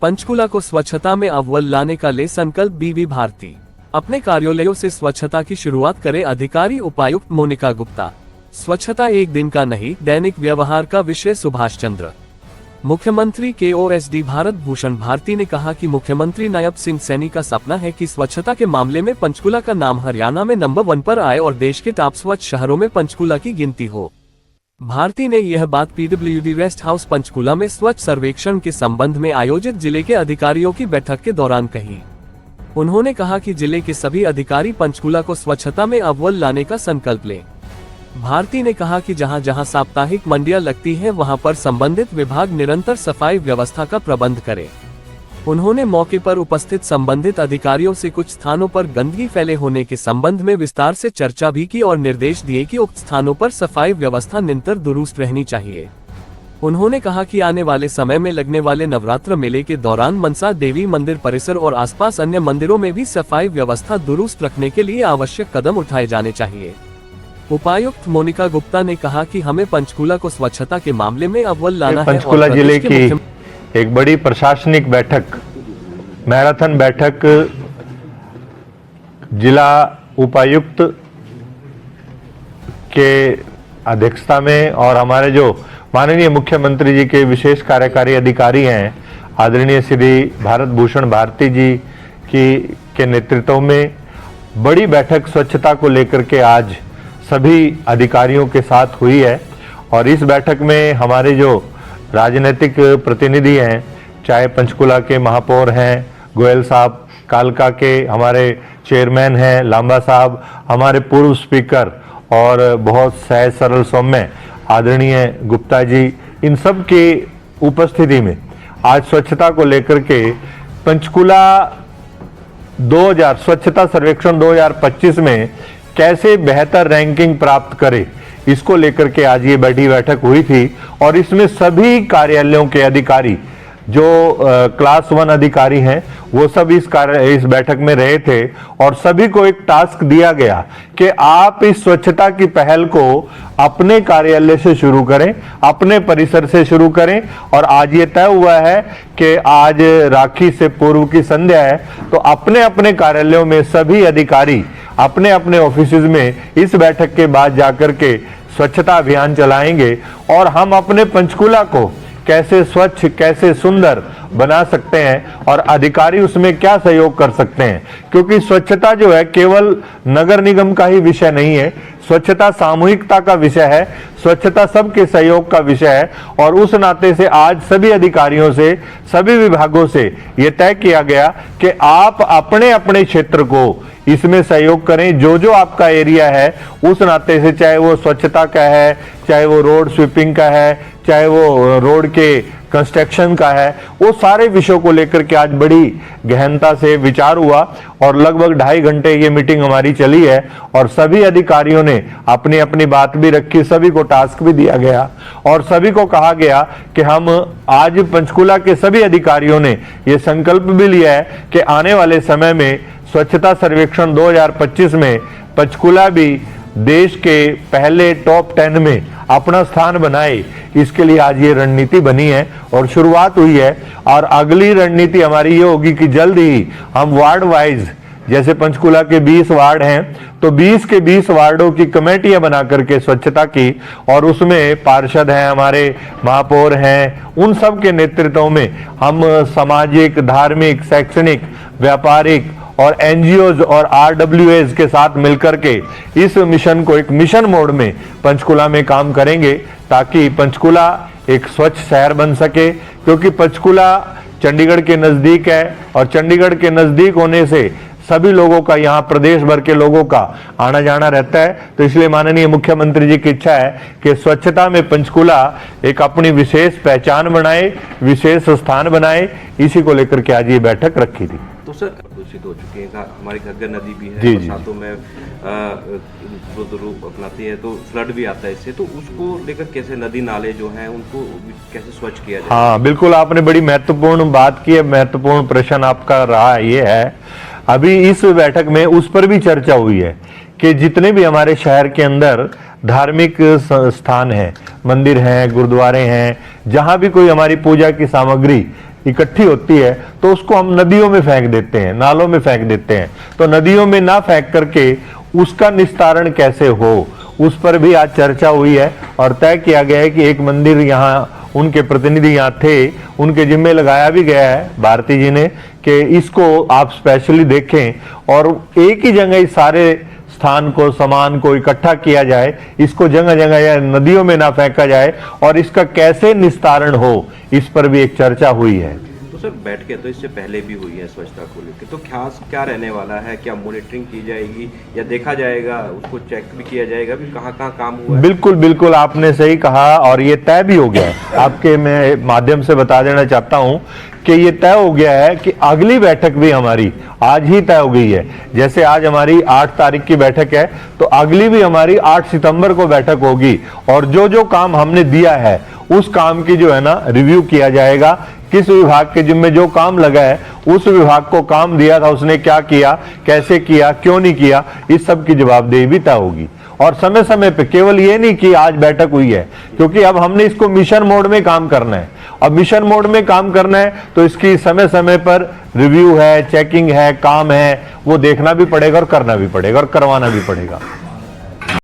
पंचकूला को स्वच्छता में अव्वल लाने का ले संकल्प बीवी भारती। अपने कार्यालयों से स्वच्छता की शुरुआत करे अधिकारी उपायुक्त मोनिका गुप्ता। स्वच्छता एक दिन का नहीं, दैनिक व्यवहार का विषय सुभाष चंद्र। मुख्यमंत्री KOSD भारत भूषण भारती ने कहा कि मुख्यमंत्री नायब सिंह सैनी का सपना है कि स्वच्छता के मामले में पंचकूला का नाम हरियाणा में नंबर 1 पर आए और देश के टॉप स्वच्छ शहरों में पंचकूला की गिनती हो। भारती ने यह बात PWD रेस्ट हाउस पंचकूला में स्वच्छ सर्वेक्षण के संबंध में आयोजित जिले के अधिकारियों की बैठक के दौरान कही। उन्होंने कहा कि जिले के सभी अधिकारी पंचकूला को स्वच्छता में अव्वल लाने का संकल्प लें। भारती ने कहा कि जहां जहां साप्ताहिक मंडियां लगती हैं वहां पर संबंधित विभाग निरंतर सफाई व्यवस्था का प्रबंध करे। उन्होंने मौके पर उपस्थित संबंधित अधिकारियों से कुछ स्थानों पर गंदगी फैले होने के संबंध में विस्तार से चर्चा भी की और निर्देश दिए कि उक्त स्थानों पर सफाई व्यवस्था निरंतर दुरुस्त रहनी चाहिए। उन्होंने कहा कि आने वाले समय में लगने वाले नवरात्र मेले के दौरान मनसा देवी मंदिर परिसर और आसपास अन्य मंदिरों में भी सफाई व्यवस्था दुरुस्त रखने के लिए आवश्यक कदम उठाए जाने चाहिए। उपायुक्त मोनिका गुप्ता ने कहा कि हमें पंचकूला को स्वच्छता के मामले में अव्वल लाना है। पंचकूला जिले की एक बड़ी प्रशासनिक बैठक, मैराथन बैठक जिला उपायुक्त के अध्यक्षता में और हमारे जो माननीय मुख्यमंत्री जी के विशेष कार्यकारी अधिकारी हैं आदरणीय श्री भारत भूषण भारती जी के नेतृत्व में बड़ी बैठक स्वच्छता को लेकर के आज सभी अधिकारियों के साथ हुई है। और इस बैठक में हमारे जो राजनीतिक प्रतिनिधि हैं, चाहे पंचकूला के महापौर हैं गोयल साहब, कालका के हमारे चेयरमैन हैं लांबा साहब, हमारे पूर्व स्पीकर और बहुत सहज सरल सौम्य आदरणीय गुप्ता जी, इन सब के उपस्थिति में आज स्वच्छता को लेकर के पंचकूला 2000 स्वच्छता सर्वेक्षण 2025 में कैसे बेहतर रैंकिंग प्राप्त करे, इसको लेकर के आज ये बड़ी बैठक हुई थी। और इसमें सभी कार्यालयों के अधिकारी जो क्लास 1 अधिकारी हैं वो सब इस बैठक में रहे थे और सभी को एक टास्क दिया गया कि आप इस स्वच्छता की पहल को अपने कार्यालय से शुरू करें, अपने परिसर से शुरू करें। और आज ये तय हुआ है कि आज राखी से पूर्व की संध्या है, तो अपने अपने कार्यालयों में सभी अधिकारी अपने अपने ऑफिसेज में इस बैठक के बाद जाकर के स्वच्छता अभियान चलाएंगे और हम अपने पंचकूला को कैसे स्वच्छ, कैसे सुंदर बना सकते हैं और अधिकारी उसमें क्या सहयोग कर सकते हैं। क्योंकि स्वच्छता जो है केवल नगर निगम का ही विषय नहीं है, स्वच्छता सामूहिकता का विषय है, स्वच्छता सबके सहयोग का विषय है। और उस नाते से आज सभी अधिकारियों से, सभी विभागों से यह तय किया गया कि आप अपने अपने क्षेत्र को इसमें सहयोग करें। जो जो आपका एरिया है उस नाते से, चाहे वो स्वच्छता का है, चाहे वो रोड स्वीपिंग का है, चाहे वो रोड के कंस्ट्रक्शन का है, वो सारे विषयों को लेकर के आज बड़ी गहनता से विचार हुआ और लगभग 2.5 घंटे ये मीटिंग हमारी चली है। और सभी अधिकारियों ने अपनी अपनी बात भी रखी, सभी को टास्क भी दिया गया और सभी को कहा गया कि हम आज पंचकूला के सभी अधिकारियों ने ये संकल्प भी लिया है कि आने वाले समय में स्वच्छता सर्वेक्षण 2025 में पंचकूला भी देश के पहले टॉप 10 में अपना स्थान बनाए। इसके लिए आज ये रणनीति बनी है और शुरुआत हुई है। और अगली रणनीति हमारी ये होगी कि जल्द ही हम वार्ड वाइज, जैसे पंचकूला के 20 वार्ड हैं, तो 20 के 20 वार्डों की कमेटियां बना करके स्वच्छता की, और उसमें पार्षद हैं, हमारे महापौर हैं, उन सब के नेतृत्व में हम सामाजिक, धार्मिक, शैक्षणिक, व्यापारिक और NGOs और RWAs के साथ मिलकर के इस मिशन को एक मिशन मोड में पंचकूला में काम करेंगे ताकि पंचकूला एक स्वच्छ शहर बन सके। क्योंकि पंचकूला चंडीगढ़ के नजदीक है और चंडीगढ़ के नजदीक होने से सभी लोगों का, यहाँ प्रदेश भर के लोगों का आना जाना रहता है। तो इसलिए माननीय मुख्यमंत्री जी की इच्छा है कि स्वच्छता में पंचकूला एक अपनी विशेष पहचान बनाए, विशेष स्थान बनाए। इसी को लेकर के आज ये बैठक रखी थी। तो सर दूषित हो चुके हैं, हमारी घग्गर नदी भी है, जी, बरसातों में रूप अपनाती है तो फ्लड भी आता है इससे, तो उसको लेकर कैसे नदी नाले जो हैं उनको कैसे स्वच्छ किया जाए? हाँ बिल्कुल, आपने बड़ी महत्वपूर्ण बात की है, महत्वपूर्ण प्रश्न आपका रहा ये है। अभी इस बैठक में उस पर भी चर्चा हुई है कि जितने भी हमारे शहर के अंदर धार्मिक स्थान हैं, मंदिर हैं, गुरुद्वारे हैं, जहां भी कोई हमारी पूजा की सामग्री इकट्ठी होती है तो उसको हम नदियों में फेंक देते हैं, नालों में फेंक देते हैं। तो नदियों में ना फेंक करके उसका निस्तारण कैसे हो, उस पर भी आज चर्चा हुई है और तय किया गया है कि एक मंदिर यहाँ, उनके प्रतिनिधि यहाँ थे, उनके जिम्मे लगाया भी गया है भारती जी ने कि इसको आप स्पेशली देखें और एक ही जगह इस सारे स्थान को, सामान को इकट्ठा किया जाए, इसको जगह जगह या नदियों में ना फेंका जाए और इसका कैसे निस्तारण हो, इस पर भी एक चर्चा हुई है। तो सर बैठ के तो इससे पहले भी हुई है स्वच्छता को लेकर, तो खास क्या रहने वाला है, क्या मॉनिटरिंग की जाएगी या देखा जाएगा, उसको चेक भी किया जाएगा भी कहाँ कहाँ काम हुआ है? बिल्कुल बिल्कुल, आपने सही कहा और ये तय भी हो गया है। आपके मैं माध्यम से बता देना चाहता हूं कि ये तय हो गया है कि अगली बैठक भी हमारी आज ही तय हो गई है। जैसे आज हमारी 8 तारीख की बैठक है तो अगली भी हमारी 8 सितंबर को बैठक होगी और जो जो काम हमने दिया है उस काम की जो है ना रिव्यू किया जाएगा। किस विभाग के जिम्मे जो काम लगा है, उस विभाग को काम दिया था उसने क्या किया, कैसे किया, क्यों नहीं किया, इस सब की जवाबदेही भी तय होगी। और समय समय पे, केवल ये नहीं कि आज बैठक हुई है, क्योंकि अब हमने इसको मिशन मोड में काम करना है। अब मिशन मोड में काम करना है तो इसकी समय समय पर रिव्यू है, चेकिंग है, काम है, वो देखना भी पड़ेगा और करना भी पड़ेगा और करवाना भी पड़ेगा।